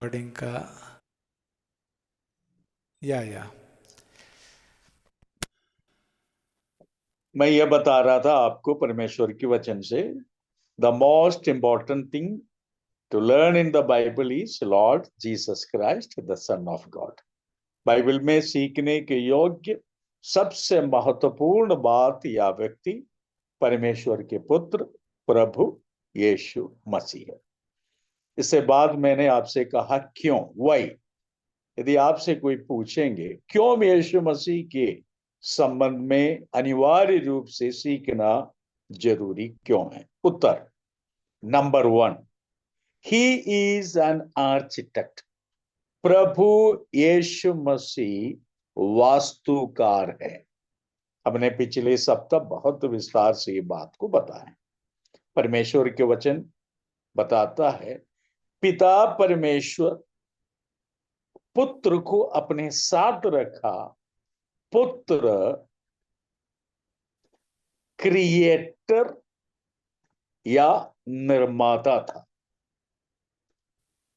Recording का या मैं ये बता रहा था आपको परमेश्वर के वचन से, the most important thing to learn in the Bible is Lord Jesus Christ the son of God. Bible में सीखने के योग्य सबसे महत्वपूर्ण बात या व्यक्ति परमेश्वर के पुत्र प्रभु यीशु मसीह है। इससे बाद मैंने आपसे कहा क्यों, वाई। यदि आपसे कोई पूछेंगे क्यों यीशु मसीह के संबंध में अनिवार्य रूप से सीखना जरूरी क्यों है, उत्तर number 1, he is an architect. प्रभु यीशु मसीह वास्तुकार है। हमने पिछले सप्ताह बहुत विस्तार से ये बात को बताया। परमेश्वर के वचन बताता है पिता परमेश्वर पुत्र को अपने साथ रखा। पुत्र क्रिएटर या निर्माता था।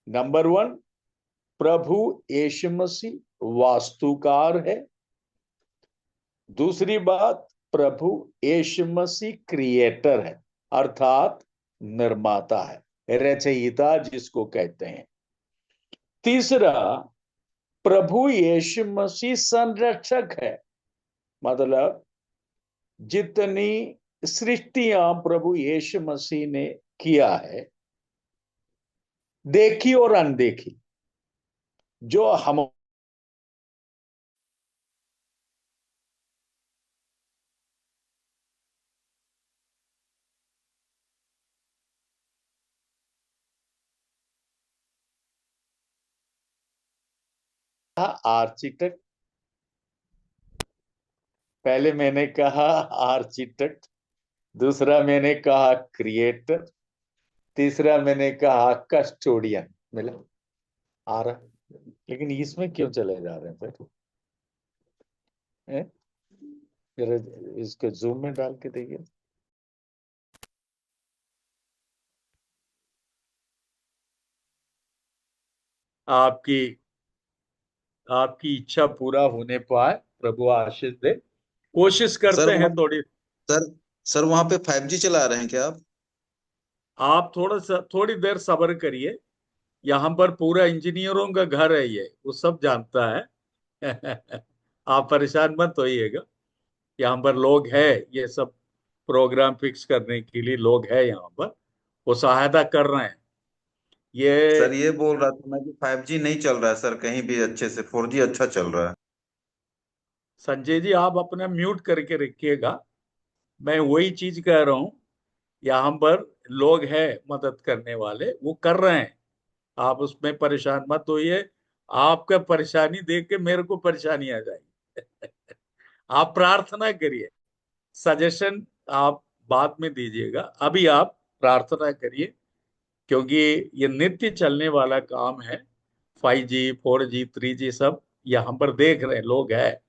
नंबर 1, प्रभु यीशु मसीह वास्तुकार है। दूसरी बात, प्रभु यीशु मसीह क्रिएटर है, अर्थात निर्माता है, रचयिता जिसको कहते हैं। तीसरा, प्रभु यीशु मसीह संरक्षक है। मतलब जितनी सृष्टियां प्रभु यीशु मसीह ने किया है, देखी और अनदेखी, जो हम आर्किटेक्ट, पहले मैंने कहा आर्किटेक्ट, दूसरा मैंने कहा क्रिएटर, तीसरा मैंने कहा कस्टोडियन। मिला आ रहा, लेकिन इसमें क्यों चले जा रहे हैं फिर? जरा इसको जूम में डाल के देखिए। आपकी आपकी इच्छा पूरा होने पाए, प्रभु आशीष दे। कोशिश सर करते वहाँ हैं थोड़ी। सर सर वहाँ पे 5G चला रहे हैं क्या आप? आप थोड़ा सा थोड़ी देर सब्र करिए। यहाँ पर पूरा इंजीनियरों का घर है, ये वो सब जानता है। आप परेशान मत होइएगा। यहाँ पर लोग हैं, ये सब प्रोग्राम फिक्स करने के लिए लोग हैं यहाँ पर, वो सहायता कर रहे हैं। सर ये ये बोल रहा था मैं कि 5G नहीं चल रहा है सर कहीं भी अच्छे से, 4G अच्छा चल रहा है। संजय जी, आप अपना म्यूट करके रखिएगा। मैं वही चीज कह रहा हूँ, यहाँ पर लोग हैं मदद करने वाले, वो कर रहे हैं। आप उसमें परेशान मत होइए। आपका परेशानी देख के मेरे को परेशानी आ जाएगी। आप प्रार्थना करिए। सजेशन आप बाद में दीजिएगा, अभी आप प्रार्थना करिए, क्योंकि ये नित्य चलने वाला काम है। 5G 4G 3G सब यहाँ पर देख रहे हैं, लोग हैं।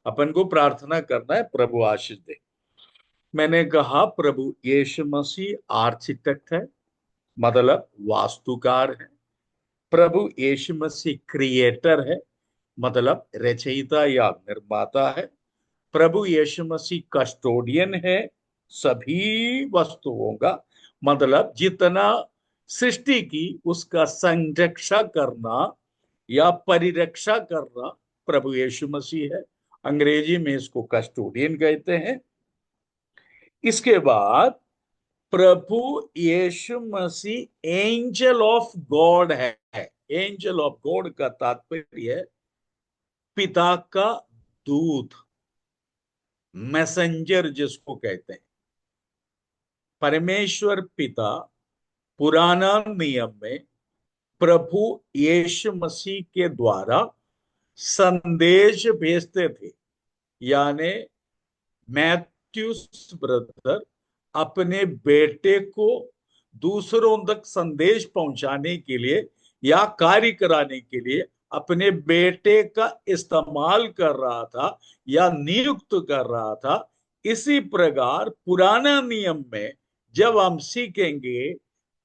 अपन को प्रार्थना करना है, प्रभु आशीष दे। मैंने कहा प्रभु यीशु मसीह आर्किटेक्ट है, मतलब वास्तुकार है। प्रभु यीशु मसीह क्रिएटर है, मतलब रचयिता या निर्माता है। प्रभु यीशु मसीह कस्टोडियन है सभी वस्तुओं का, मतलब जितना सृष्टि की उसका संरक्षा करना या परिरक्षा करना प्रभु यीशु मसीह है। अंग्रेजी में इसको कस्टोडियन कहते हैं। इसके बाद प्रभु यीशु मसीह एंजल ऑफ गॉड है। एंजल ऑफ गॉड का तात्पर्य है पिता का दूत, मैसेंजर जिसको कहते हैं। परमेश्वर पिता पुराना नियम में प्रभु यीशु मसीह के द्वारा संदेश भेजते थे। यानी मैथ्यूस ब्रदर अपने बेटे को दूसरों तक संदेश पहुंचाने के लिए या कार्य कराने के लिए अपने बेटे का इस्तेमाल कर रहा था या नियुक्त कर रहा था। इसी प्रकार पुराना नियम में जब हम सीखेंगे,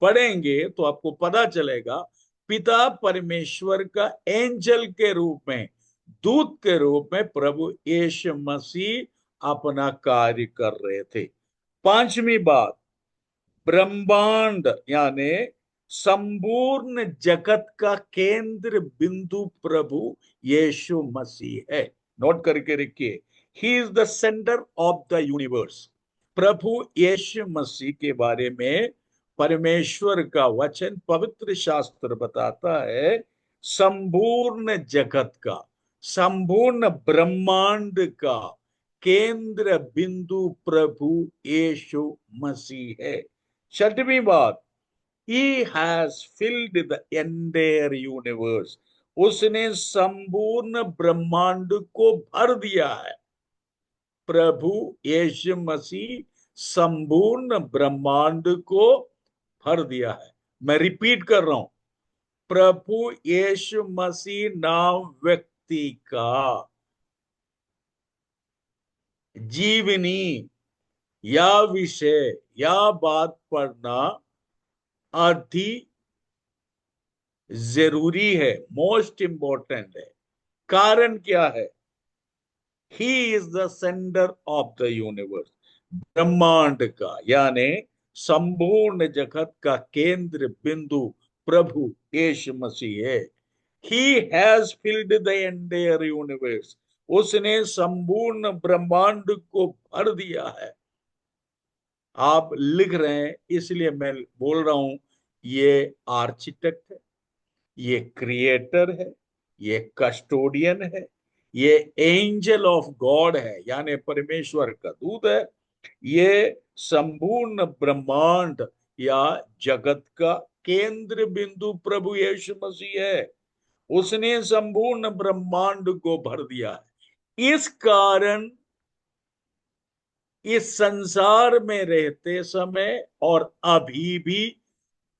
पढ़ेंगे, तो आपको पता चलेगा पिता परमेश्वर का एंजल के रूप में, दूत के रूप में प्रभु यीशु मसीह अपना कार्य कर रहे थे। पांचवी बात, ब्रह्मांड यानी संपूर्ण जगत का केंद्र बिंदु प्रभु यीशु मसीह है। नोट करके रखिए, he is the centre of the universe. प्रभु यीशु मसीह के बारे में परमेश्वर का वचन, पवित्र शास्त्र बताता है, संपूर्ण जगत का, संपूर्ण ब्रह्मांड का केंद्र बिंदु प्रभु यीशु मसीह है। छठवीं बात, he has filled the entire universe, उसने संपूर्ण ब्रह्मांड को भर दिया है। प्रभु यीशु मसीह संपूर्ण ब्रह्मांड को भर दिया है। मैं रिपीट कर रहा हूं, प्रभु यीशु मसीह नाम व्यक्ति का जीवनी या विषय या बात पढ़ना अति जरूरी है, मोस्ट इंपॉर्टेंट है। कारण क्या है? ही is the centre of the universe, ब्रह्मांड का यानी संपूर्ण जगत का केंद्र बिंदु प्रभु यीशु मसीह है। He has filled the entire universe, उसने संपूर्ण ब्रह्मांड को भर दिया है। आप लिख रहे हैं इसलिए मैं बोल रहा हूं, ये आर्किटेक्ट है, ये क्रिएटर है, ये कस्टोडियन है, ये एंजल ऑफ गॉड है यानी परमेश्वर का दूत है। ये संपूर्ण ब्रह्मांड या जगत का केंद्र बिंदु प्रभु यीशु मसीह है। उसने संपूर्ण ब्रह्मांड को भर दिया है। इस कारण इस संसार में रहते समय और अभी भी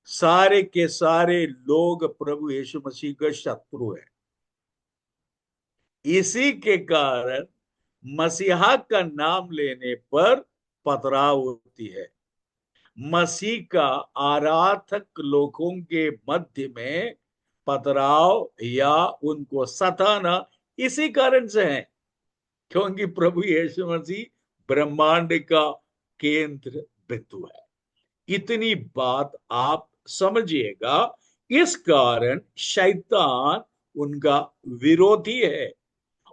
सारे के सारे लोग प्रभु यीशु मसीह का शत्रु है। इसी के कारण मसीहा का नाम लेने पर पथराव होती है। मसीह का आराधक लोगों के मध्य में पथराव या उनको सताना इसी कारण से है, क्योंकि प्रभु यीशु मसीह ब्रह्मांड का केंद्र बिंदु है। इतनी बात आप समझिएगा। इस कारण शैतान उनका विरोधी है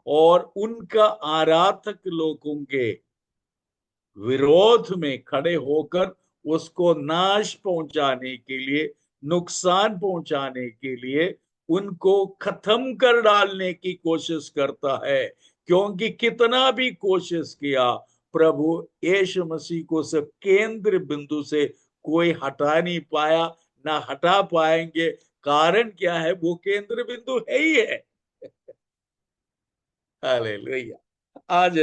और उनका आराधक लोगों के विरोध में खड़े होकर उसको नाश पहुंचाने के लिए, नुकसान पहुंचाने के लिए उनको खत्म कर डालने की कोशिश करता है। क्योंकि कितना भी कोशिश किया, प्रभु यीशु मसीह को से केंद्र बिंदु से कोई हटा नहीं पाया, ना हटा पाएंगे। कारण क्या है? वो केंद्र बिंदु है ही है। हालेलुया। आज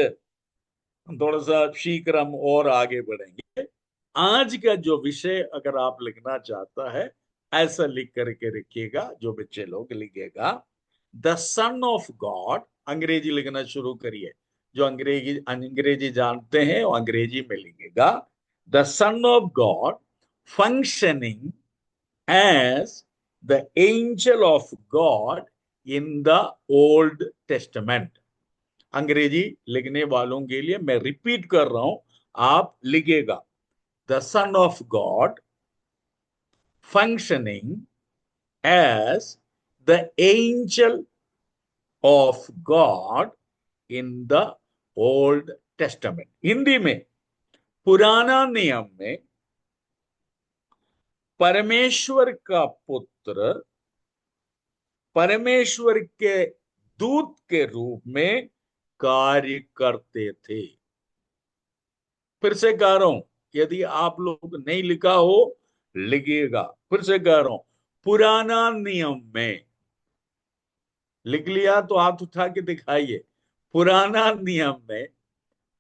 थोड़ा सा शीघ्र हम और आगे बढ़ेंगे। आज का जो विषय अगर आप लिखना चाहता है, ऐसा लिख करके रखिएगा, जो बच्चे लोग लिखेगा, द सन ऑफ गॉड। अंग्रेजी लिखना शुरू करिए, जो अंग्रेजी अंग्रेजी जानते हैं वो अंग्रेजी में लिखेगा, the son of God functioning as the angel of God in the Old Testament. अंग्रेजी लिखने वालों के लिए मैं रिपीट कर रहा हूं, आप लिखेगा, the son of God functioning as the angel of God in the Old Testament। Hindi में, पुराना नियम में परमेश्वर का पुत्र परमेश्वर के दूत के रूप में कार्य करते थे। फिर से कह रहा हूं, यदि आप लोग नहीं लिखा हो लिखिएगा। फिर से कह रहा हूं, पुराना नियम में, लिख लिया तो हाथ उठा के दिखाइए। पुराना नियम में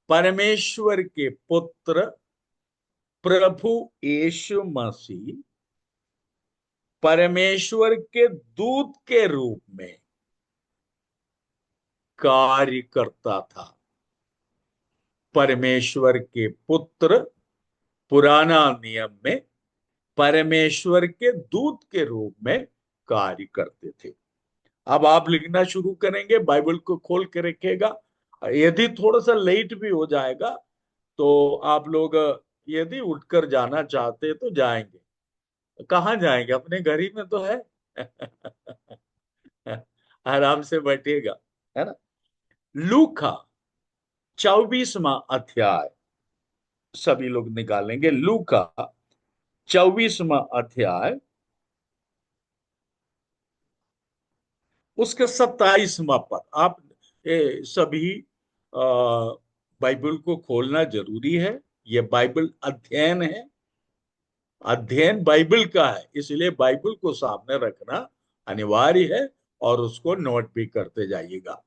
परमेश्वर के पुत्र प्रभु यीशु मसीह परमेश्वर के दूत के रूप में कार्य करता था। परमेश्वर के पुत्र पुराना नियम में परमेश्वर के दूत के रूप में कार्य करते थे। अब आप लिखना शुरू करेंगे, बाइबल को खोल के रखिएगा। यदि थोड़ा सा लेट भी हो जाएगा तो आप लोग यदि उठकर जाना चाहते हैं तो जाएंगे। कहाँ जाएंगे, अपने घर ही में तो है। आराम से बैठिएगा, है ना। लूका 24वां अध्याय, सभी लोग निकालेंगे। लूका 24वां अध्याय, उसका 27वां पद। आप सभी बाइबल को खोलना जरूरी है। यह बाइबल अध्ययन है, अध्ययन बाइबल का है, इसलिए बाइबल को सामने रखना अनिवार्य है और उसको नोट भी करते जाइएगा।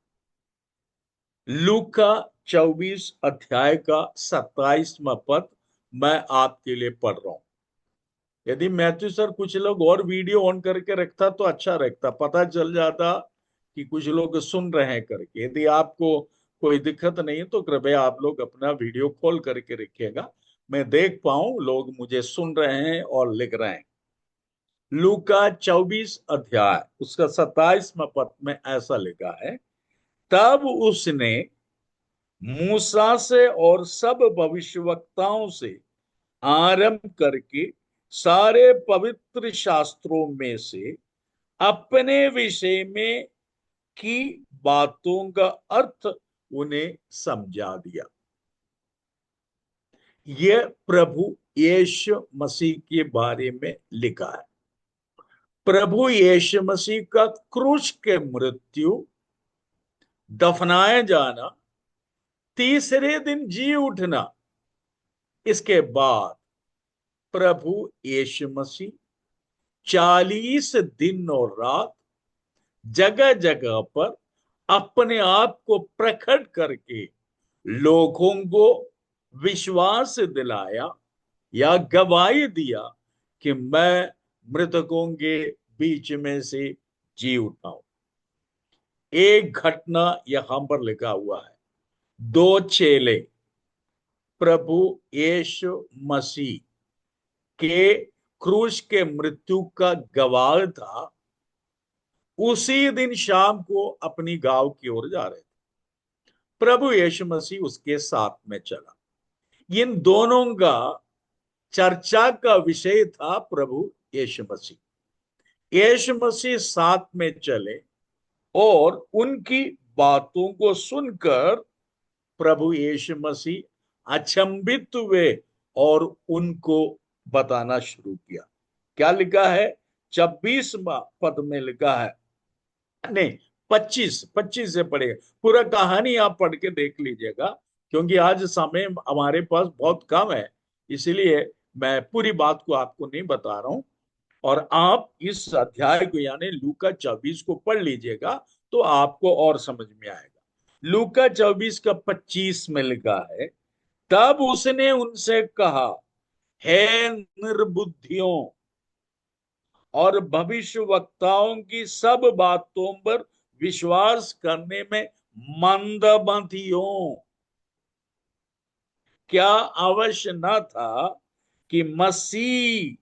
लूका 24 अध्याय का 27वां पद मैं आपके लिए पढ़ रहा हूं। यदि मैथ्यू सर कुछ लोग और वीडियो ऑन करके रखता तो अच्छा रखता, पता चल जाता कि कुछ लोग सुन रहे हैं करके। यदि आपको कोई दिक्कत नहीं है तो कृपया आप लोग अपना वीडियो खोल करके रखिएगा, मैं देख पाऊं लोग मुझे सुन रहे हैं और लिख रहे हैं। लूका 24 अध्याय उसका 27वां पद में ऐसा लिखा है, तब उसने मूसा से और सब भविष्यवक्ताओं से आरंभ करके सारे पवित्र शास्त्रों में से अपने विषय में की बातों का अर्थ उन्हें समझा दिया। यह प्रभु यीशु मसीह के बारे में लिखा है। प्रभु यीशु मसीह का क्रूस के मृत्यु, दफनाया जाना, तीसरे दिन जी उठना, इसके बाद प्रभु यीशु मसीह 40 दिन और रात जगह जगह पर अपने आप को प्रकट करके लोगों को विश्वास दिलाया या गवाही दिया कि मैं मृतकों के बीच में से जी उठा हूं। एक घटना यहां पर लिखा हुआ है, दो चेले प्रभु यीशु मसीह के क्रूस के मृत्यु का गवाह था, उसी दिन शाम को अपनी गांव की ओर जा रहे थे। प्रभु यीशु मसीह उसके साथ में चला। इन दोनों का चर्चा का विषय था प्रभु यीशु मसीह। यीशु मसीह साथ में चले और उनकी बातों को सुनकर प्रभु यीशु मसीह अचंभित हुए और उनको बताना शुरू किया। क्या लिखा है? 26वां पद में लिखा है, नहीं, 25 से पढ़ेगा। पूरा कहानी आप पढ़ के देख लीजिएगा, क्योंकि आज समय हमारे पास बहुत कम है, इसलिए मैं पूरी बात को आपको नहीं बता रहा हूं। और आप इस अध्याय को यानी लूका 24 को पढ़ लीजिएगा तो आपको और समझ में आएगा। लूका 24 का 25 में लिखा है, तब उसने उनसे कहा, हे निर्बुद्धियों और भविष्यवक्ताओं की सब बातों पर विश्वास करने में मंदमतियों, क्या अवश्य न था कि मसीह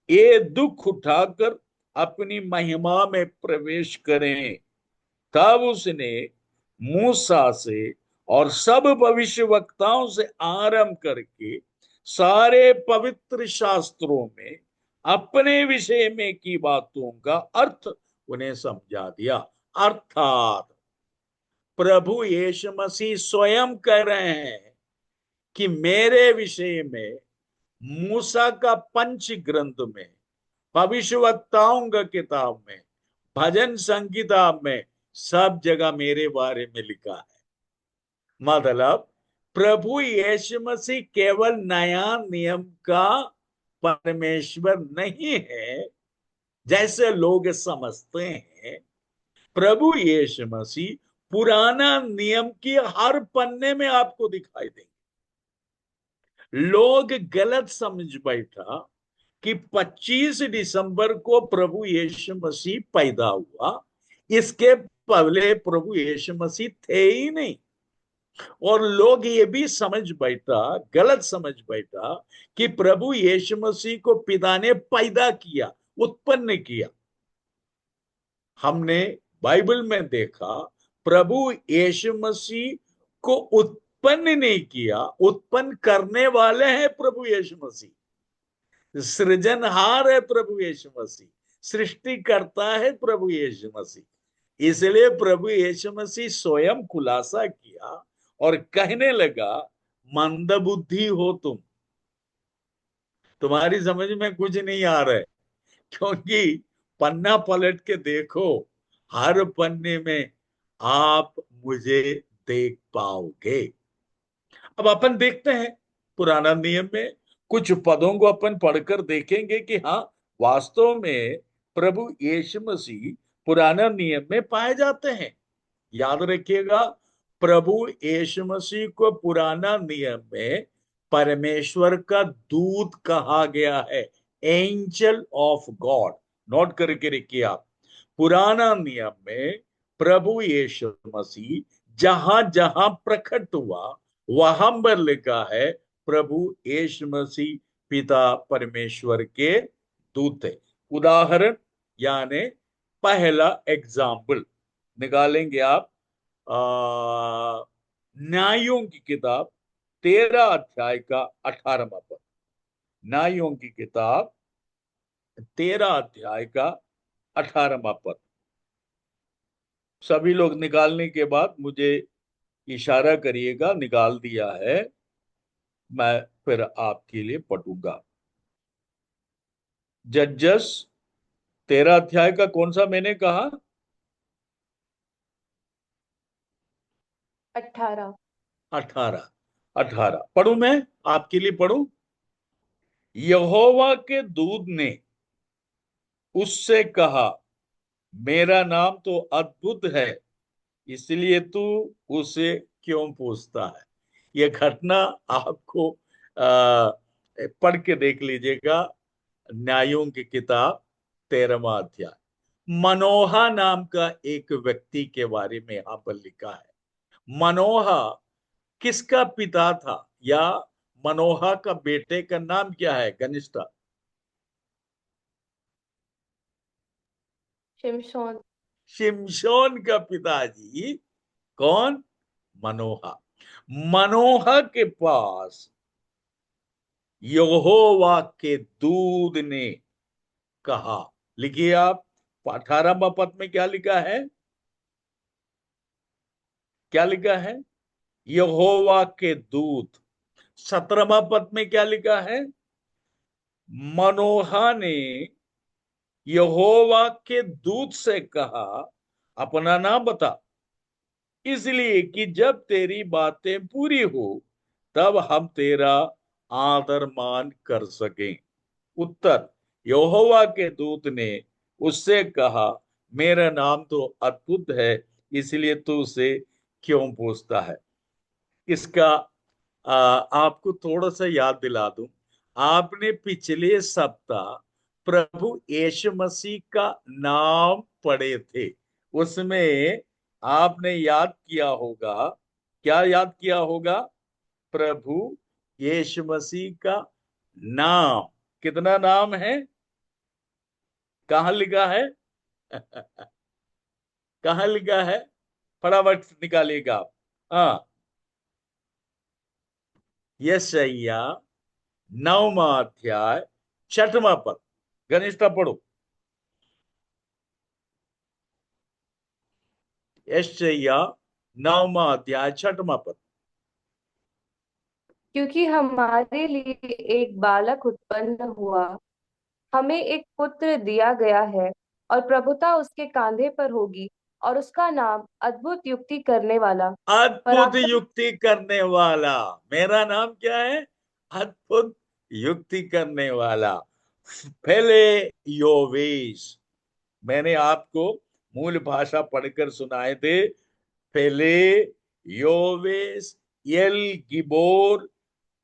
ये दुख उठाकर अपनी महिमा में प्रवेश करें। तब उसने मूसा से और सब भविष्यवक्ताओं से आरंभ करके सारे पवित्र शास्त्रों में अपने विषय में की बातों का अर्थ उन्हें समझा दिया। अर्थात प्रभु यीशु मसीह स्वयं कह रहे हैं कि मेरे विषय में मूसा का पंच ग्रंथ में, भविष्यवक्ताओं का किताब में, भजन संगीता में, सब जगह मेरे बारे में लिखा है। मतलब प्रभु यीशु मसीह केवल नया नियम का परमेश्वर नहीं है जैसे लोग समझते हैं। प्रभु यीशु मसीह पुराना नियम की हर पन्ने में आपको दिखाई देंगे। लोग गलत समझ बैठा कि 25 दिसंबर को प्रभु यीशु मसीह पैदा हुआ, इसके पहले प्रभु यीशु मसीह थे ही नहीं। और लोग ये भी समझ बैठा, गलत समझ बैठा कि प्रभु यीशु मसीह को पिता ने पैदा किया, उत्पन्न किया। हमने बाइबल में देखा, प्रभु यीशु मसीह को उत्पन्न नहीं किया, उत्पन्न करने वाले हैं प्रभु यीशु मसीह। सृजनहार है प्रभु यीशु मसीह, सृष्टि करता है प्रभु यीशु मसीह। इसलिए प्रभु यीशु मसीह स्वयं खुलासा किया और कहने लगा, मंदबुद्धि हो तुम, तुम्हारी समझ में कुछ नहीं आ रहा है। क्योंकि पन्ना पलट के देखो, हर पन्ने में आप मुझे देख पाओगे। अब अपन देखते हैं पुराना नियम में कुछ पदों को अपन पढ़कर देखेंगे कि हाँ, वास्तव में प्रभु यीशु मसीह पुराना नियम में पाए जाते हैं। याद रखिएगा, प्रभु यीशु मसीह को पुराना नियम में परमेश्वर का दूत कहा गया है, एंजल ऑफ गॉड। नोट करके रखिए आप, पुराना नियम में प्रभु यीशु मसीह जहां जहां प्रकट हुआ, वहां पर लिखा है प्रभु यीशु मसीह पिता परमेश्वर के दूत है। उदाहरण यानी पहला एग्जाम्पल निकालेंगे आप, न्यायों की किताब 13 अध्याय का 18वां पद। न्यायों की किताब 13 अध्याय का 18वां पद। सभी लोग निकालने के बाद मुझे इशारा करिएगा, निकाल दिया है, मैं फिर आपके लिए पढ़ूंगा। जजस 13 अध्याय का कौन सा मैंने कहा? 18। 18। 18 पढ़ू, मैं आपके लिए पढ़ू। यहोवा के दूत ने उससे कहा, मेरा नाम तो अद्भुत है, इसलिए तू उसे क्यों पूछता है। यह घटना आपको पढ़ के देख लीजिएगा, न्यायों की किताब 13वां अध्याय। मनोहा नाम का एक व्यक्ति के बारे में यहां पर लिखा है। मनोहा किसका पिता था, या मनोहा का बेटे का नाम क्या है घनिष्ठा? शिमशोन। शिमशोन का पिताजी कौन? मनोहा। मनोहा के पास यहोवा के दूत ने कहा। लिखिए आप, 18वां पद में क्या लिखा है? क्या लिखा है? यहोवा के दूत। 17वां पद में क्या लिखा है? मनोहा ने यहोवा के दूत से कहा, अपना नाम बता, इसलिए कि जब तेरी बातें पूरी हो तब हम तेरा आदर मान कर सकें। उत्तर, यहोवा के दूत ने उससे कहा, मेरा नाम तो अद्भुत है, इसलिए तू उसे क्यों पूछता है। इसका आपको थोड़ा सा याद दिला दूं। आपने पिछले सप्ताह प्रभु यीशु मसीह का नाम पढ़े थे, उसमें आपने याद किया होगा, क्या याद किया होगा? प्रभु यीशु मसीह का नाम। कितना नाम है? कहाँ लिखा है? कहाँ लिखा है? फटाफट निकालिएगा आप। हाँ, यशायाह 9वां अध्याय 6वां पद। घनिष्ठा पढ़ो। यशायाह 9वां अध्याय 6वां पद। क्योंकि हमारे लिए एक बालक उत्पन्न हुआ, हमें एक पुत्र दिया गया है, और प्रभुता उसके कांधे पर होगी, और उसका नाम अद्भुत युक्ति करने वाला, अद्भुत पराक्रम। युक्ति करने वाला। मेरा नाम क्या है? अद्भुत युक्ति करने वाला। पहले योवेश, मैंने आपको मूल भाषा पढ़कर सुनाए थे। पहले योवेश, एल गिबोर,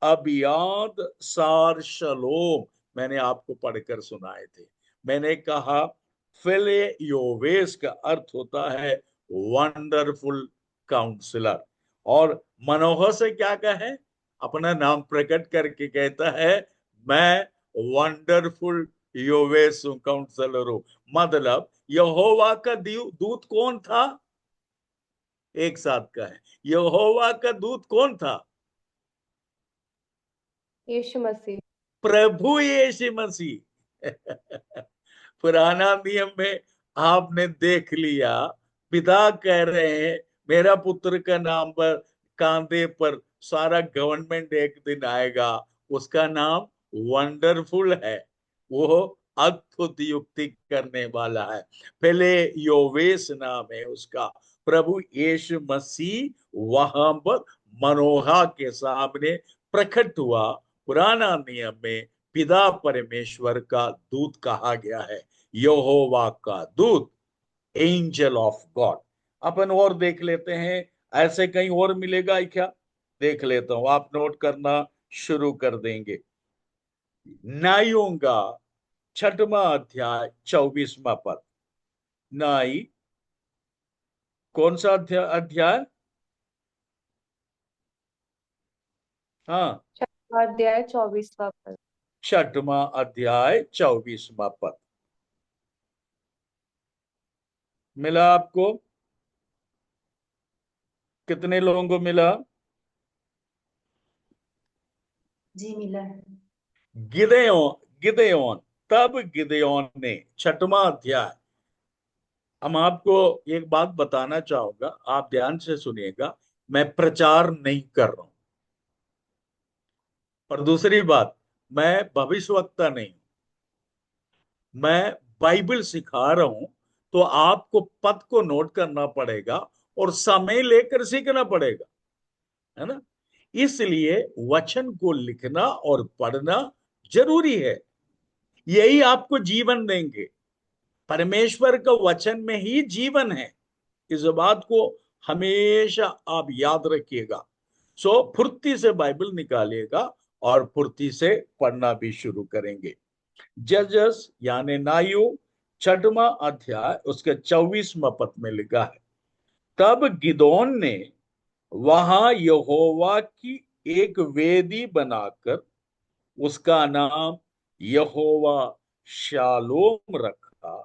अबियाद, सार शलोम, मैंने आपको पढ़कर सुनाए थे। मैंने कहा फेले योवेश का अर्थ होता है वंडरफुल काउंसलर। और मनोहर से क्या कहे? अपना नाम प्रकट करके कहता है, मैं वंडरफुल योवेश हूं, काउंसलर हूं। मतलब यहोवा का दूत कौन था? एक साथ का है, यहोवा का दूत कौन था? यीशु मसीह। प्रभु यीशु मसीह। पुराना नियम में आपने देख लिया, पिता कह रहे हैं मेरा पुत्र का नाम पर कांधे पर सारा गवर्नमेंट एक दिन आएगा, उसका नाम वंडरफुल है, वो अद्भुत युक्ति करने वाला है। पहले योवेश नाम है उसका। प्रभु यीशु मसीह वहां पर मनोहा के सामने प्रकट हुआ। पुराना नियम में पिता परमेश्वर का दूत कहा गया है, यहोवा का दूत, एंजल ऑफ गॉड। अपन और देख लेते हैं, ऐसे कहीं और मिलेगा क्या? देख लेता हूं, आप नोट करना शुरू कर देंगे। नाइयों का 6वां अध्याय 24वां पद। नाई कौन सा अध्याय? हाँ, 6वां अध्याय 24वां पद। 6वां अध्याय 24वां पद। मिला आपको? कितने लोगों को मिला? जी मिला। गिदयोन, गिदयोन, तब गिदयोन ने, 6वां अध्याय। हम आपको एक बात बताना चाहूंगा, आप ध्यान से सुनिएगा, मैं प्रचार नहीं कर रहा हूं। और दूसरी बात, मैं भविष्यवक्ता नहीं, मैं बाइबल सिखा रहा हूं। तो आपको पद को नोट करना पड़ेगा और समय लेकर सीखना पड़ेगा, है ना? इसलिए वचन को लिखना और पढ़ना जरूरी है, यही आपको जीवन देंगे। परमेश्वर का वचन में ही जीवन है, इस बात को हमेशा आप याद रखिएगा। सो फुर्ती से बाइबल निकालिएगा और फुर्ती से पढ़ना भी शुरू करेंगे। जजस यानी नायु 6वां अध्याय उसके 24वां पद में लिखा है, तब गिदोन ने वहां यहोवा की एक वेदी बनाकर उसका नाम यहोवा शालोम रखा।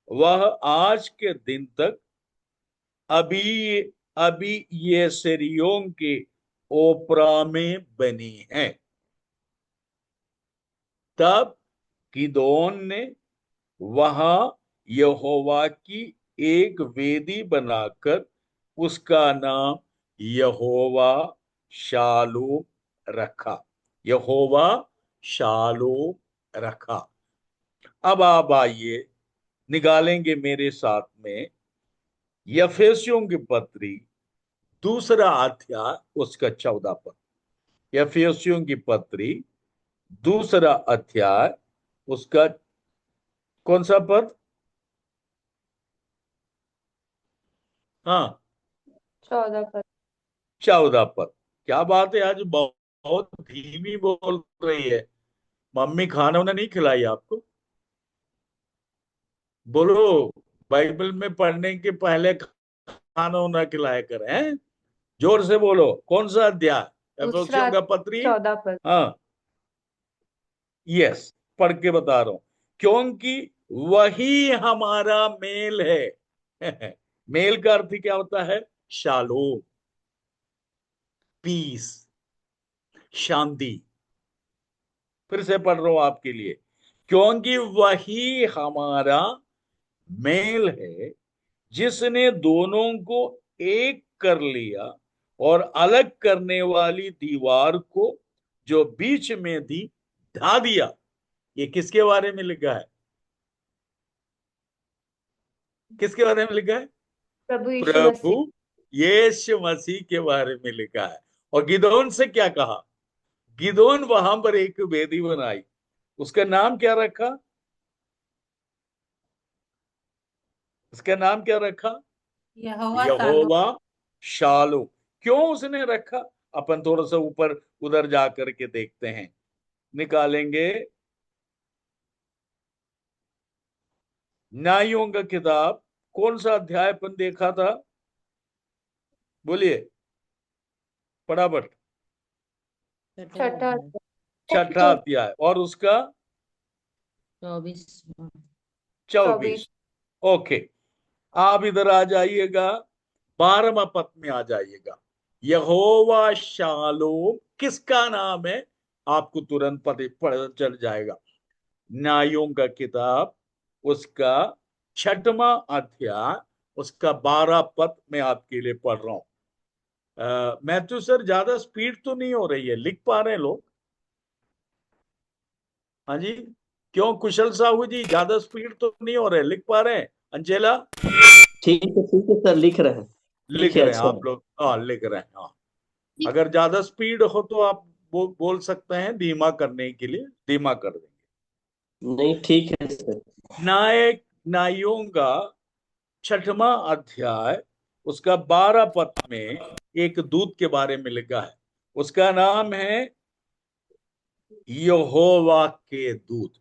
वह आज के दिन तक अभी अभी ये सरियों के ओपरा में बनी है। तब गिदोन ने वहां यहोवा की एक वेदी बनाकर उसका नाम यहोवा शालोम रखा। यहोवा शालोम रखा। अब आप आइए, निकालेंगे मेरे साथ में यफेसियों की पत्री 2 अध्याय उसका 14 पद। यफेसियों की पत्री 2 अध्याय उसका कौन सा पद? हाँ, 14 पद। 14 पद। क्या बात है, आज बहुत धीमी बोल रही है। मम्मी खाना उन्हें नहीं खिलाई आपको? बोलो, बाइबल में पढ़ने के पहले खाना उन्हें खिलाया करें, हैं? जोर से बोलो, कौन सा अध्याय? दूसरा एफेसियों का पत्री। 14 पद। हाँ, यस, पढ़ के बता रहा हूं, क्योंकि वही हमारा मेल है। मेल का अर्थ क्या होता है? शालोम, पीस, शांति। फिर से पढ़ रहा हूं आपके लिए, क्योंकि वही हमारा मेल है, जिसने दोनों को एक कर लिया और अलग करने वाली दीवार को जो बीच में थी ढा दिया। ये किसके बारे में लिखा है? किसके बारे में लिखा है? प्रभु यीशु प्रभु मसीह। यीशु मसीह के बारे में लिखा है। और गिदोन से क्या कहा? गिदोन वहां पर एक वेदी बनाई, उसका नाम क्या रखा? उसका नाम क्या रखा? यहोवा सालो। यहोवा शालो। क्यों उसने रखा? अपन थोड़ा सा ऊपर उधर जा करके देखते हैं, निकालेंगे। न्यायों का किताब कौन सा अध्याय अपन देखा था? बोलिए फटाफट। छठा। 6वां अध्याय और उसका 24। 24। 24। ओके, आप इधर आ जाइएगा, 12वां पद में आ जाइएगा। यहोवा शालोम किसका नाम है? आपको तुरंत पता चल जाएगा। न्यायों का किताब, उसका 6वां अध्याय, उसका 12 पद में आपके लिए पढ़ रहा हूं। मैथ्यू सर, ज्यादा स्पीड तो नहीं हो रही है? लिख पा रहे हैं लोग? हाँ जी। क्यों कुशल साहू जी, ज्यादा स्पीड तो नहीं हो रहे? लिख पा रहे हैं? अंजेला? ठीक है सर, लिख रहे हैं। ठीक लिख है, रहे हैं अच्छा। आप लोग? हाँ, लिख रहे हैं। हाँ, अगर ज्यादा स्पीड हो तो आप बोल सकते हैं, धीमा करने के लिए धीमा कर देंगे। नहीं, ठीक है सर। नायक नाइयों का 6वां अध्याय, उसका 12 पद में एक दूत के बारे में लिखा है। उसका नाम है यहोवा के दूत।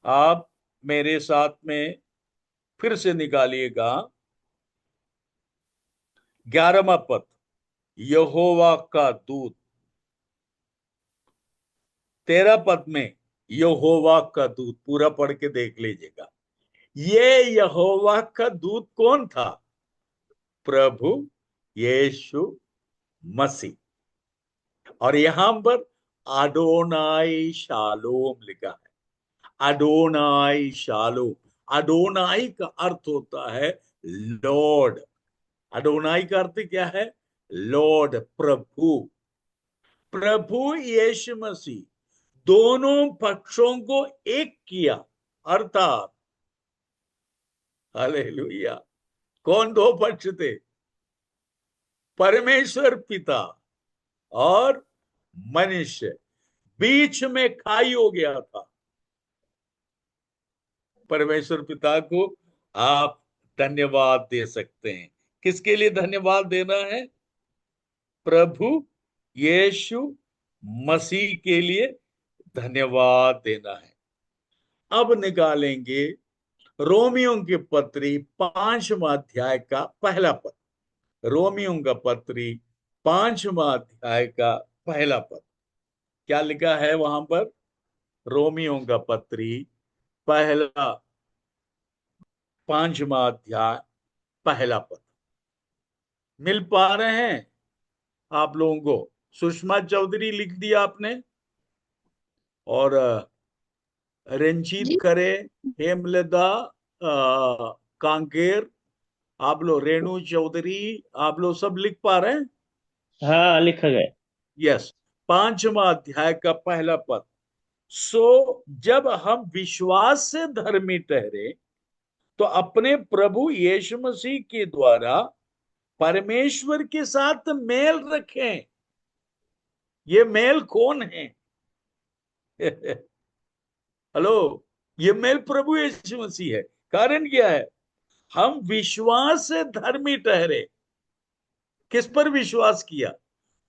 आप मेरे साथ में फिर से निकालिएगा 11वां पद, यहोवा का दूत। 13 पद में यहोवा का दूत, पूरा पढ़ के देख लीजिएगा। ये यहोवा का दूत कौन था? प्रभु यीशु मसीह। और यहां पर अडोनाई शालोम लिखा है। Adonai shalom. अडोनाई का अर्थ होता है लॉर्ड। अडोनाई का अर्थ क्या है? लॉर्ड, प्रभु। प्रभु यीशु मसीह दोनों पक्षों को एक किया, अर्थात हालेलुया। कौन दो पक्ष थे? परमेश्वर पिता और मनुष्य। बीच में खाई हो गया था। परमेश्वर पिता को आप धन्यवाद दे सकते हैं। किसके लिए धन्यवाद देना है? प्रभु यीशु मसीह के लिए धन्यवाद देना है। अब निकालेंगे रोमियों की पत्री 5वां अध्याय का पहला पद। रोमियों का पत्री 5वां अध्याय का पहला पद। क्या लिखा है वहां पर? रोमियों का पत्री पहला 5वां अध्याय पहला पद। मिल पा रहे हैं आप लोगों को? सुषमा चौधरी लिख दिया आपने, और रंजीत जी। खरे, हेमलता कांकेर, आप लोग रेणु चौधरी, आप लोग सब लिख पा रहे हैं? हाँ, लिखा गया। यस। 5वां अध्याय का पहला पद। सो जब हम विश्वास से धर्मी ठहरे तो अपने प्रभु यीशु मसीह के द्वारा परमेश्वर के साथ मेल रखें। ये मेल कौन है? हेलो, ये मेल प्रभु यीशु मसीह है। कारण क्या है? हम विश्वास से धर्मी ठहरे। किस पर विश्वास किया?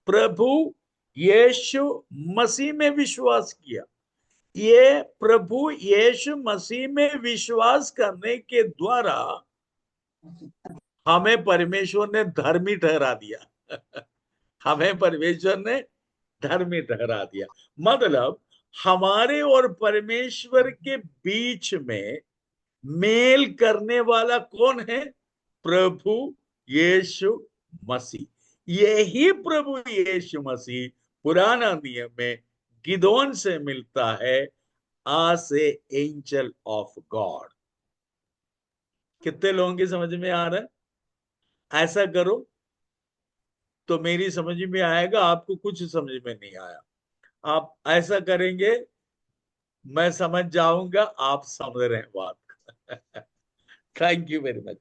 प्रभु यीशु मसीह में विश्वास किया। ये प्रभु यीशु मसीह में विश्वास करने के द्वारा हमें परमेश्वर ने धर्मी ठहरा दिया। हमें परमेश्वर ने धर्मी ठहरा दिया। मतलब हमारे और परमेश्वर के बीच में मेल करने वाला कौन है? प्रभु यीशु मसीह। यही प्रभु यीशु मसीह पुराना नियम में गिदोन से मिलता है, आज ए एंजल ऑफ गॉड। कितने लोगों की समझ में आ रहा है? ऐसा करो तो मेरी समझ में आएगा, आपको कुछ समझ में नहीं आया। आप ऐसा करेंगे, मैं समझ जाऊंगा आप समझ रहे हैं बात। Thank you very much.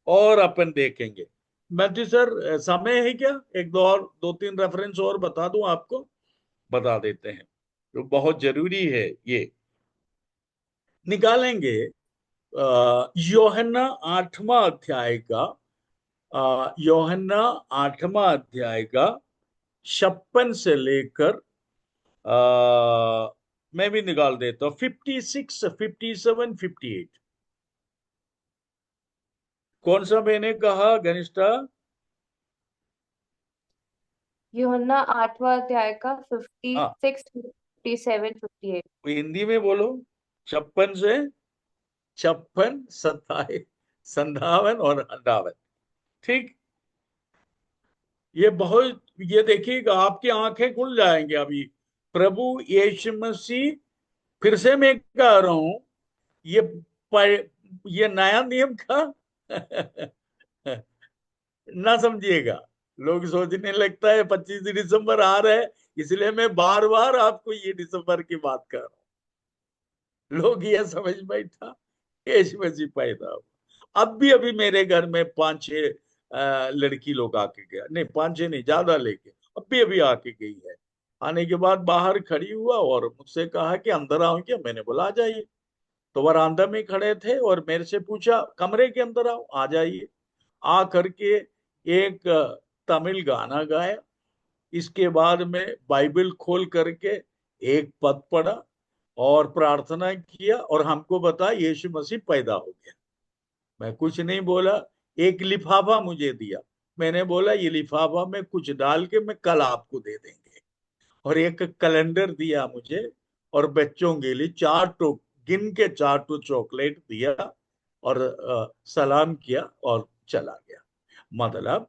और अपन देखेंगे। मैथ्यू सर, समय है क्या? एक दो और, दो तीन रेफरेंस और बता दूं आपको? बता देते हैं, तो बहुत जरूरी है ये। निकालेंगे यूहन्ना 8वां अध्याय का, यूहन्ना 8वां अध्याय का 56 से लेकर, मैं भी निकाल देता हूं, 56, 57, 58। कौन सा मैंने कहा घनिष्ठा? यूहन्ना 8वां अध्याय का फिफ्टी हाँ, सिक्स 57, 58। हिंदी में बोलो। 56 से 56, 27, 57 और 58। ठीक। ये देखिएगा, आपकी आंखें खुल जाएंगे अभी। प्रभु यीशु मसीह, फिर से मैं कह रहा हूं, ये ये नया नियम का ना समझिएगा। लोग सोचने लगता है 25 दिसंबर आ रहा है, इसलिए मैं बार बार आपको ये दिसंबर की बात कर रहा हूं। लोग ये समझ बैठा यीशु मसीह पैदा हुआ। अब भी अभी मेरे घर में 5-6 लड़की लोग आके गया, नहीं 5-6 नहीं, ज्यादा लेके अब भी अभी आके गई है। आने के बाद बाहर खड़ी हुआ और मुझसे कहा कि अंदर आओ क्या। मैंने बोला आ जाइए। तो वरांदा में खड़े थे और मेरे से पूछा कमरे के अंदर आओ, आ जाइए। आ करके एक तमिल गाना गाया। इसके बाद में बाइबल खोल करके एक पद पढ़ा और प्रार्थना किया और हमको बता यीशु मसीह पैदा हो गया। मैं कुछ नहीं बोला। एक लिफाफा मुझे दिया। मैंने बोला ये लिफाफा में कुछ डाल के मैं कल आपको दे देंगे। और एक कैलेंडर दिया मुझे और बच्चों के लिए 4 गिन के 4 चॉकलेट दिया और सलाम किया और चला गया। मतलब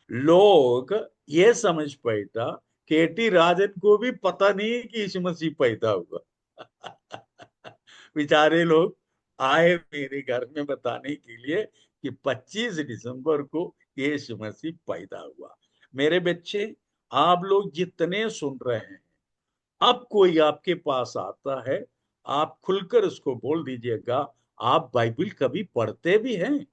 लोग ये समझ पैदा, केटी राजन को भी पता नहीं है कि यीशु मसीह पैदा हुआ। बेचारे लोग आए मेरे घर में बताने के लिए कि 25 दिसंबर को यीशु मसीह पैदा हुआ। मेरे बच्चे, आप लोग जितने सुन रहे हैं, अब कोई आपके पास आता है, आप खुलकर उसको बोल दीजिएगा आप बाइबल कभी पढ़ते भी हैं?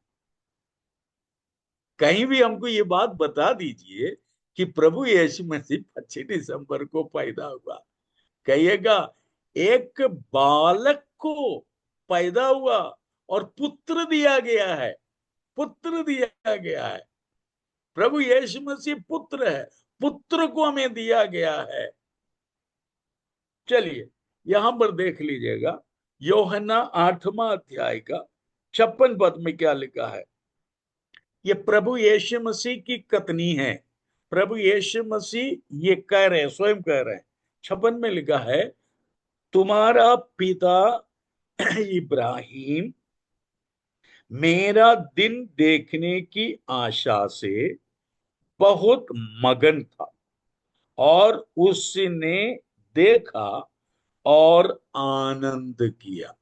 कहीं भी हमको ये बात बता दीजिए कि प्रभु यीशु मसीह 25 दिसंबर को पैदा हुआ। कहिएगा एक बालक को पैदा हुआ और पुत्र दिया गया है। पुत्र दिया गया है। प्रभु यीशु मसीह पुत्र है। पुत्र को हमें दिया गया है। चलिए यहां पर देख लीजिएगा, यूहन्ना 8वां अध्याय का 56 पद में क्या लिखा है। ये प्रभु यीशु मसीह की कथनी है। प्रभु यीशु मसीह ये कह रहे हैं, स्वयं कह रहे हैं। 56 में लिखा है, तुम्हारा पिता इब्राहिम मेरा दिन देखने की आशा से बहुत मगन था और उसने देखा और आनंद किया।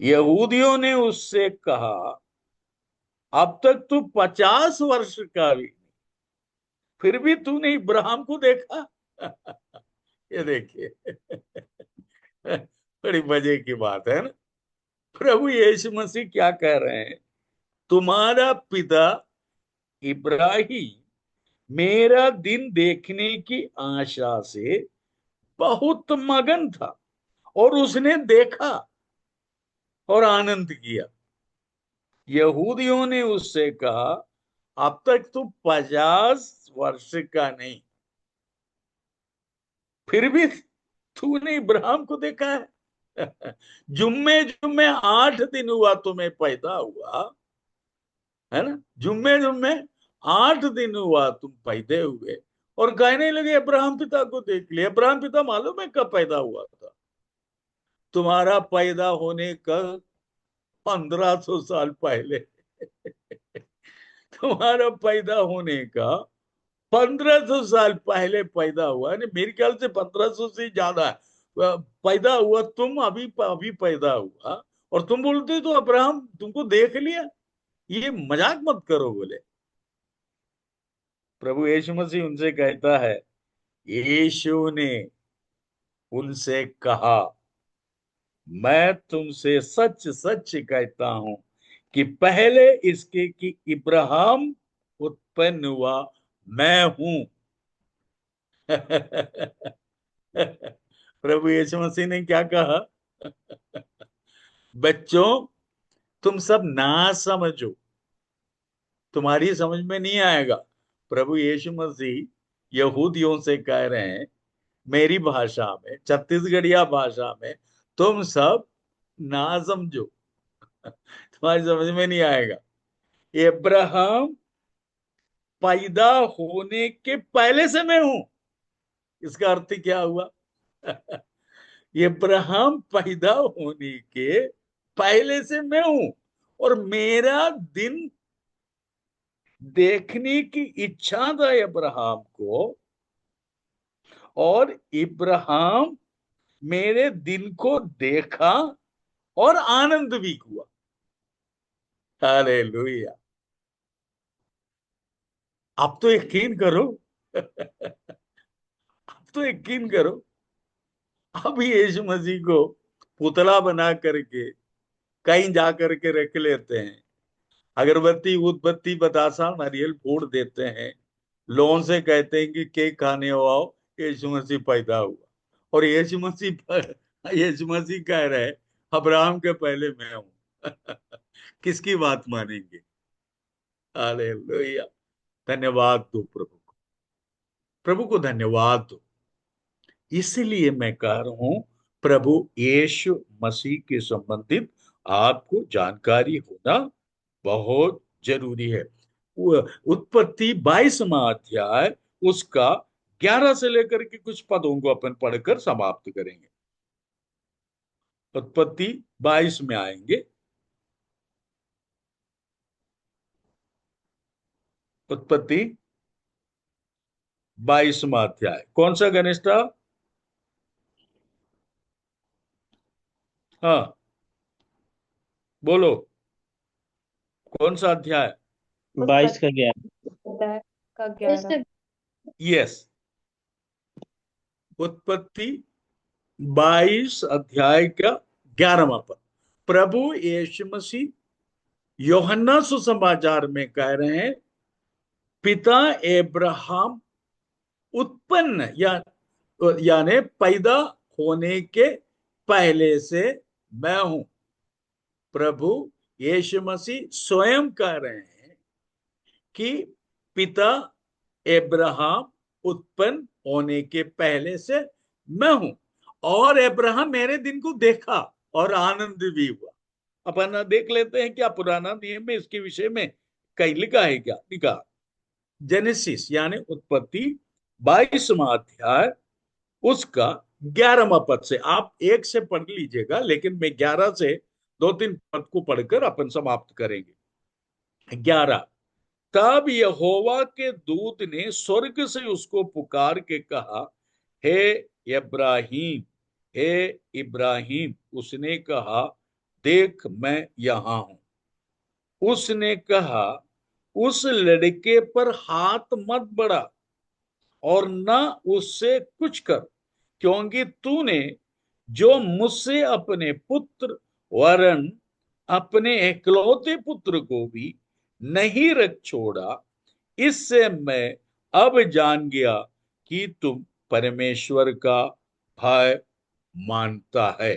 यहूदियों ने उससे कहा, अब तक तू 50 वर्ष का भी, फिर भी तूने इब्राहिम को देखा। ये देखिए बड़ी मजे की बात है ना। प्रभु यीशु मसीह क्या कह रहे हैं, तुम्हारा पिता इब्राहिम मेरा दिन देखने की आशा से बहुत मगन था और उसने देखा और आनंद किया। यहूदियों ने उससे कहा, अब तक तू 50 वर्ष का नहीं, फिर भी तूने इब्राहिम को देखा है। जुम्मे जुम्मे 8 दिन हुआ तुम्हें पैदा हुआ, है ना। जुम्मे जुम्मे 8 दिन हुआ तुम पैदे हुए और कहने लगे अब्राहम पिता को देख लिया। अब्राहम पिता मालूम है कब पैदा हुआ था? तुम्हारा पैदा होने का 1500 साल पहले। तुम्हारा पैदा होने का 1500 साल पहले पैदा हुआ है। मेरे ख्याल से 1500 से ज्यादा है। पैदा हुआ तुम, अभी अभी पैदा हुआ और तुम बोलते तो अब्राहम तुमको देख लिया। ये मजाक मत करो बोले। प्रभु यीशु मसीह उनसे कहता है, यीशु ने उनसे कहा, मैं तुमसे सच सच कहता हूं कि पहले इसके कि इब्राहिम उत्पन्न हुआ, मैं हूं। प्रभु यीशु मसीह ने क्या कहा? बच्चों, तुम सब ना समझो, तुम्हारी समझ में नहीं आएगा। प्रभु यीशु मसीह यहूदियों से कह रहे हैं, मेरी भाषा में, छत्तीसगढ़िया भाषा में, तुम सब ना समझो, तुम्हारी समझ में नहीं आएगा। अब्राहम पैदा होने के पहले से मैं हूं। इसका अर्थ क्या हुआ? इब्राहिम पैदा होने के पहले से मैं हूं, और मेरा दिन देखने की इच्छा था इब्राहिम को, और इब्राहिम मेरे दिन को देखा और आनंद भी हुआ। हालेलुया। अब तो यकीन करो, अब तो यकीन करो, अब यीशु मसीह को पुतला बना करके कहीं जा करके रख लेते हैं, अगरबत्ती उदबत्ती बतासा नारियल फोड़ देते हैं, लोगों से कहते हैं कि केक खाने हो आओ, यीशु मसीह पैदा हुआ। और यीशु मसीह कह रहे हैं अब्राहम के पहले मैं हूं। किसकी बात मानेंगे? हालेलुया। धन्यवाद दो प्रभु को, प्रभु को धन्यवाद दो। इसलिए मैं कह रहा हूं, प्रभु यीशु मसीह के संबंधित आपको जानकारी होना बहुत जरूरी है। उत्पत्ति 22वां अध्याय उसका 11 से लेकर के कुछ पदों को अपन पढ़कर समाप्त करेंगे। उत्पत्ति 22 में आएंगे। उत्पत्ति 22वां अध्याय कौन सा घनिष्ठा? हाँ बोलो, कौन सा अध्याय? 22 का 11। अध्याय का 11। यस, उत्पत्ति 22 अध्याय का 11वां पद। प्रभु यीशु मसीह यूहन्ना सुसमाचार में कह रहे हैं, पिता अब्राहम उत्पन्न यानी पैदा होने के पहले से मैं हूं। प्रभु यीशु मसीह स्वयं कह रहे हैं कि पिता अब्राहम उत्पन्न होने के पहले से मैं हूं, और अब्राहम मेरे दिन को देखा और आनंद भी हुआ। अपन देख लेते हैं क्या पुराना नियम में इसके विषय में कहीं लिखा है क्या? लिखा जेनेसिस यानी उत्पत्ति 22वां अध्याय उसका 11वां पद से। आप एक से पढ़ लीजिएगा, लेकिन मैं 11 से 2-3 पद को पढ़कर अपन समाप्त करेंगे। 11, तब यहोवा के दूत ने स्वर्ग से उसको पुकार के कहा, हे इब्राहिम, हे इब्राहिम। उसने कहा, देख मैं यहां हूं। उसने कहा, उस लड़के पर हाथ मत बढ़ा और न उससे कुछ कर, क्योंकि तूने जो मुझसे अपने पुत्र वरन अपने एकलौते पुत्र को भी नहीं रख छोड़ा, इससे मैं अब जान गया कि तुम परमेश्वर का भय मानता है।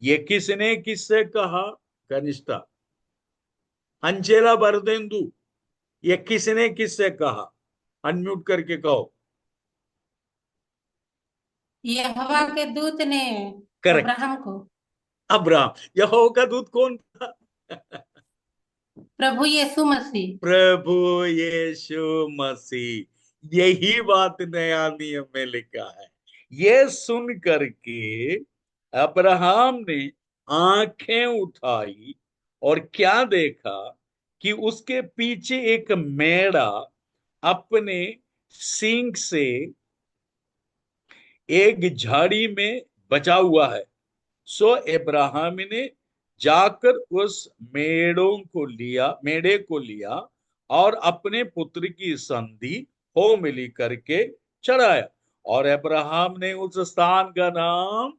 ये किसने किससे कहा? कनिष्ठा, अंजेला बरदेंदु, ये किसने किससे कहा? अनम्यूट करके कहो। यहोवा के दूत ने करेक्ट, अब्राहम को। अब्राहम। यहोवा का दूत कौन था? प्रभु यीशु मसीह। प्रभु यीशु मसीह। यही बात नया नियम में लिखा है। ये सुन करके अब्राहम ने आंखें उठाई और क्या देखा कि उसके पीछे एक मेढ़ा अपने सींग से एक झाड़ी में बचा हुआ है। सो इब्राहिम ने जाकर उस मेढ़े को लिया और अपने पुत्र की संधि हो मिली करके चढ़ाया, और इब्राहिम ने उस स्थान का नाम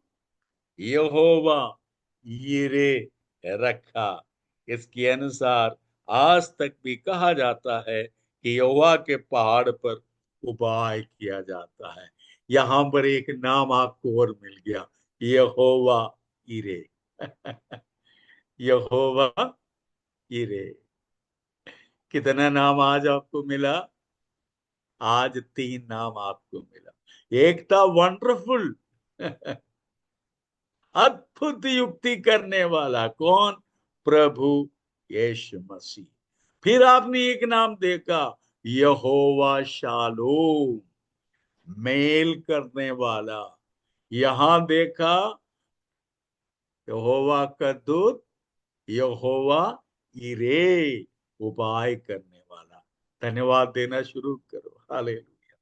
यहोवा यिरे रखा। इसके अनुसार आज तक भी कहा जाता है कि यहोवा के पहाड़ पर उपाय किया जाता है। यहां पर एक नाम आपको और मिल गया, यहोवा यिरे। यहोवा यिरे। कितना नाम आज आपको मिला? आज 3 नाम आपको मिला। एक था वंडरफुल, अद्भुत युक्ति करने वाला। कौन? प्रभु यीशु मसीह। फिर आपने एक नाम देखा, यहोवा शालोम, मेल करने वाला। यहां देखा यहोवा का दूत, यहोवा इरे, उपाय करने वाला। धन्यवाद देना शुरू करो। Hallelujah,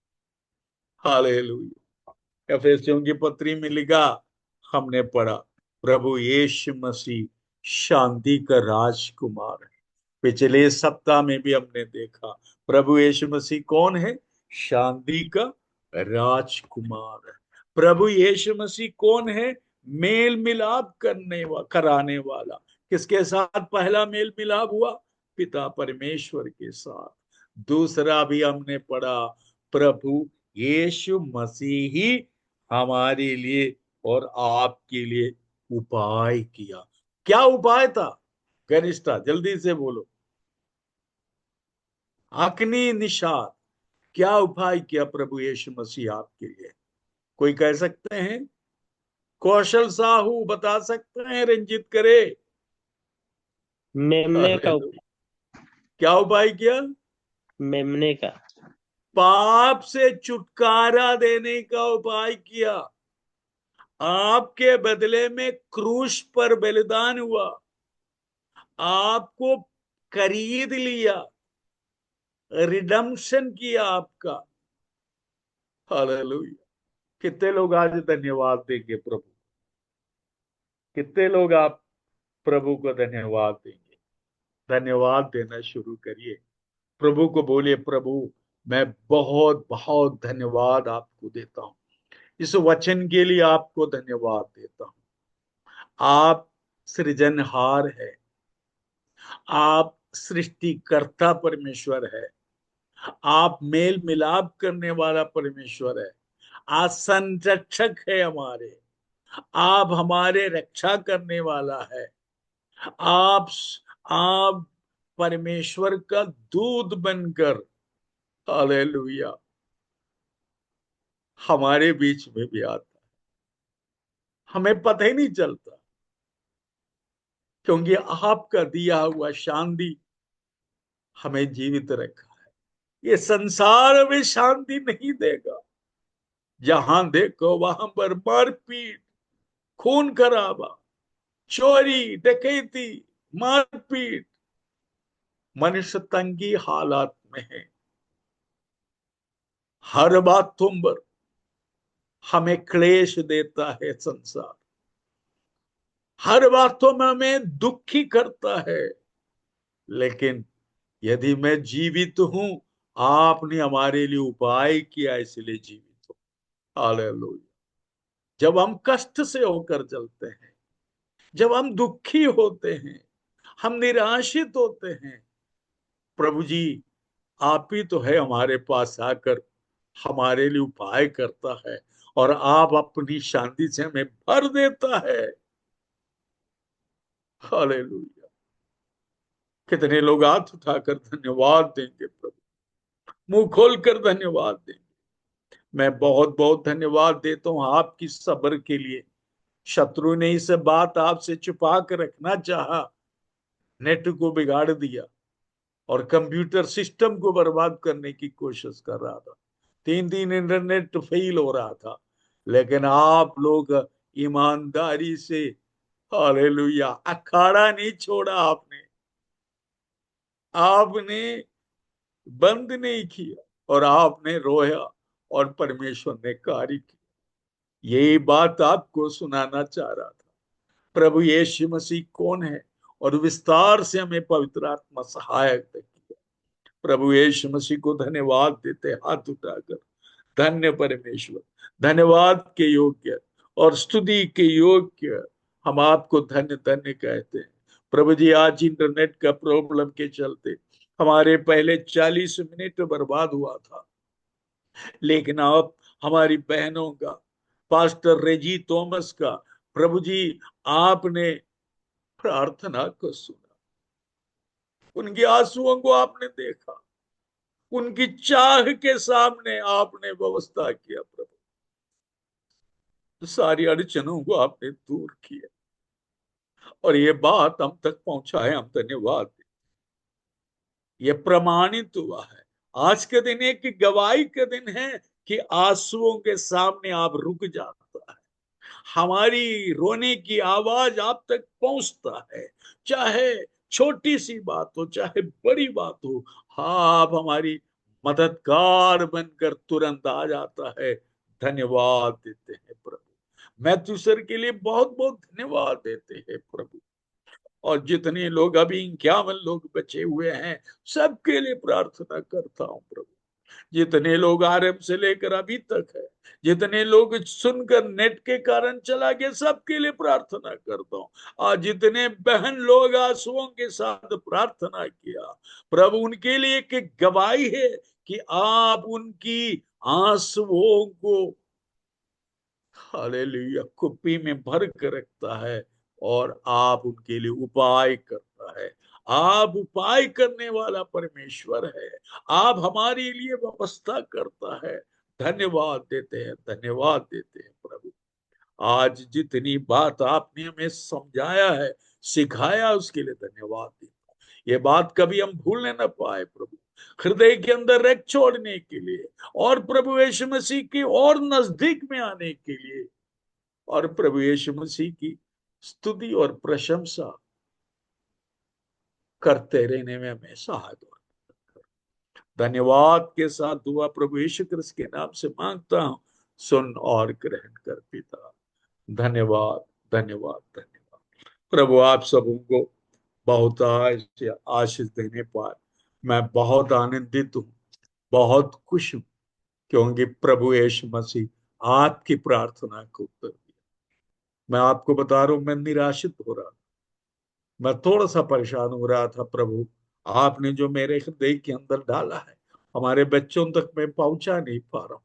hallelujah. एफेसियों की पत्री में लिखा, हमने पढ़ा, प्रभु यीशु मसीह शांति का राजकुमार है। पिछले सप्ताह में भी हमने देखा प्रभु यीशु मसीह कौन है? शांति का राजकुमार है। प्रभु यीशु मसीह कौन है? मेल मिलाप कराने वाला। किसके साथ पहला मेल मिलाप हुआ? पिता परमेश्वर के साथ। दूसरा भी हमने पढ़ा, प्रभु यीशु मसीह ही हमारे लिए और आपके लिए उपाय किया। क्या उपाय था? घनिष्ठा जल्दी से बोलो। अग्नि निषाद। क्या उपाय किया प्रभु यीशु मसीह आपके लिए? कोई कह सकते हैं? कौशल साहू बता सकते हैं? रंजित करे। मेमने का हालेलुया। क्या उपाय किया? मेमने का। पाप से छुटकारा देने का उपाय किया। आपके बदले में क्रूस पर बलिदान हुआ, आपको खरीद लिया, रिडम्पशन किया आपका। हालेलुया। कितने लोग आज धन्यवाद देंगे प्रभु? कितने लोग आप प्रभु को धन्यवाद देंगे? धन्यवाद देना शुरू करिए। प्रभु को बोलिए, प्रभु मैं बहुत बहुत धन्यवाद आपको देता हूं। इस वचन के लिए आपको धन्यवाद देता हूं। आप सृजनहार है, आप सृष्टिकर्ता परमेश्वर है, आप मेल मिलाप करने वाला परमेश्वर है, आप संरक्षक है हमारे, आप हमारे रक्षा करने वाला है। आप आप परमेश्वर का दूत बनकर, हालेलुया, हमारे बीच में भी आता है। हमें पता ही नहीं चलता, क्योंकि आपका दिया हुआ शांति हमें जीवित रखा है। ये संसार में शांति नहीं देगा। जहां देखो वहां पर मारपीट, खून खराबा, चोरी डकैती, मारपीट, मनुष्य तंगी हालात में है। हर बात तुम पर हमें क्लेश देता है संसार, हर बातों में हमें दुखी करता है। लेकिन यदि मैं जीवित हूं, आपने हमारे लिए उपाय किया, इसलिए जीवित हूं। हालेलुया। जब हम कष्ट से होकर चलते हैं, जब हम दुखी होते हैं, हम निराशित होते हैं, प्रभु जी आप ही तो है हमारे पास आकर हमारे लिए उपाय करता है, और आप अपनी शांति से हमें भर देता है। हालेलुया। कितने लोग हाथ उठाकर धन्यवाद देंगे प्रभु, मुंह खोलकर धन्यवाद देंगे। मैं बहुत बहुत धन्यवाद देता हूं आपकी सब्र के लिए। शत्रु ने इस बात आपसे छुपा कर रखना चाहा, नेट को बिगाड़ दिया और कंप्यूटर सिस्टम को बर्बाद करने की कोशिश कर रहा था। 3 दिन इंटरनेट फेल हो रहा था, लेकिन आप लोग ईमानदारी से, हालेलुया, अखाड़ा नहीं छोड़ा। आपने बंद नहीं किया, और आपने रोया और परमेश्वर ने कार्य किया। यही बात आपको सुनाना चाह रहा था। प्रभु यीशु मसीह कौन है, और विस्तार से हमें पवित्र आत्मा सहायक किया। प्रभु यीशु मसीह को धन्यवाद देते हाथ उठाकर। धन्य परमेश्वर, धन्यवाद के योग्य और स्तुति के योग्य हम आपको धन्य धन्य कहते हैं। प्रभु जी आज इंटरनेट का प्रॉब्लम के चलते हमारे पहले 40 मिनट बर्बाद हुआ था, लेकिन आप हमारी बहनों का, पास्टर रेजी थॉमस का, प्रभु जी आपने प्रार्थना को सुना, उनके आंसुओं को आपने देखा, उनकी चाह के सामने आपने व्यवस्था किया। प्रभु सारी अड़चनों को आपने दूर किया और ये बात हम तक पहुंचाए, हम धन्यवाद दें। ये प्रमाणित हुआ है। आज के दिन एक गवाही का दिन है कि आंसुओं के सामने आप रुक जाता है, हमारी रोने की आवाज आप तक पहुंचता है, चाहे छोटी सी बात हो चाहे बड़ी बात हो। हाँ, आप हमारी मददगार बनकर तुरंत आ जाता है। धन्यवाद देते हैं प्रभु। मैथ्यू सर के लिए बहुत बहुत धन्यवाद देते हैं प्रभु। और जितने लोग अभी 51 लोग बचे हुए हैं, सबके लिए प्रार्थना करता हूँ प्रभु। जितने लोग आरंभ से लेकर अभी तक है, जितने लोग सुनकर नेट के कारण चला गया, सबके लिए प्रार्थना करता हूँ। आज जितने बहन लोग आंसुओं के साथ प्रार्थना किया प्रभु, उनके लिए एक गवाही है कि आप उनकी आंसुओं को हालेलुया कुप्पी में भर कर रखता है और आप उनके लिए उपाय करता है। आप उपाय करने वाला परमेश्वर है। आप हमारे लिए व्यवस्था करता है। धन्यवाद देते हैं, धन्यवाद देते हैं प्रभु। आज जितनी बात आपने हमें समझाया है, सिखाया, उसके लिए धन्यवाद देता हूं। ये बात कभी हम भूलने न पाए प्रभु, हृदय के अंदर रख छोड़ने के लिए और प्रभु यीशु मसीह की और नजदीक में आने के लिए और प्रभु यीशु मसीह की स्तुति और प्रशंसा करते रहने में हमें सहायता हो। धन्यवाद के साथ दुआ प्रभु यीशु क्रिस्त के नाम से मांगता हूं, सुन और ग्रहण कर पिता। धन्यवाद, धन्यवाद, धन्यवाद। प्रभु आप सबों को बहुत आशीष देने पाए मैं बहुत आनंदित हूँ, बहुत खुश हूँ, क्योंकि प्रभु यीशु मसीह आपकी प्रार्थना को उत्तर दिया। मैं आपको बता रहा हूं, मैं निराशित हो रहा, मैं थोड़ा सा परेशान हो रहा था। प्रभु आपने जो मेरे हृदय के अंदर डाला है, हमारे बच्चों तक मैं पहुंचा नहीं पा रहा हूं,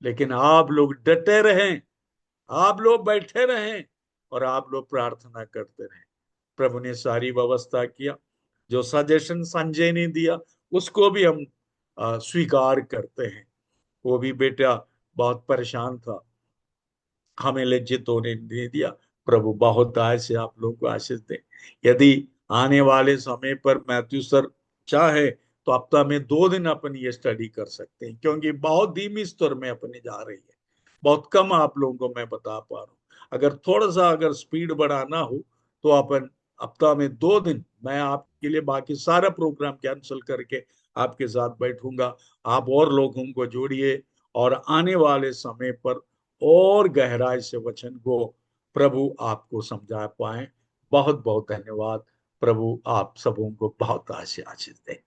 लेकिन आप लोग डटे रहें, आप लोग बैठे रहें और आप लोग प्रार्थना करते रहें। प्रभु ने सारी व्यवस्था किया, जो सजेशन संजय ने दिया उसको भी हम स्वीकार करते हैं। वो भी बेटा बहुत परेशान था, हमें लज्जित होने नहीं दिया। प्रभु बहुत आय से आप लोगों को आशीष दे। यदि आने वाले समय पर मैथ्यू सर चाहे तो हफ्ता में 2 दिन अपन ये स्टडी कर सकते हैं, क्योंकि बहुत धीमी स्तर में अपने जा रही है। बहुत कम आप लोगों को मैं बता पा रहा हूँ। अगर थोड़ा सा अगर स्पीड बढ़ाना हो तो अपन हफ्ता में 2 दिन मैं आपके लिए बाकी सारा प्रोग्राम कैंसिल करके आपके साथ बैठूंगा। आप और लोगों को जोड़िए और आने वाले समय पर और गहराई से वचन को प्रभु आपको समझा पाए। बहुत बहुत धन्यवाद। प्रभु आप सबों को बहुत आशीष दे।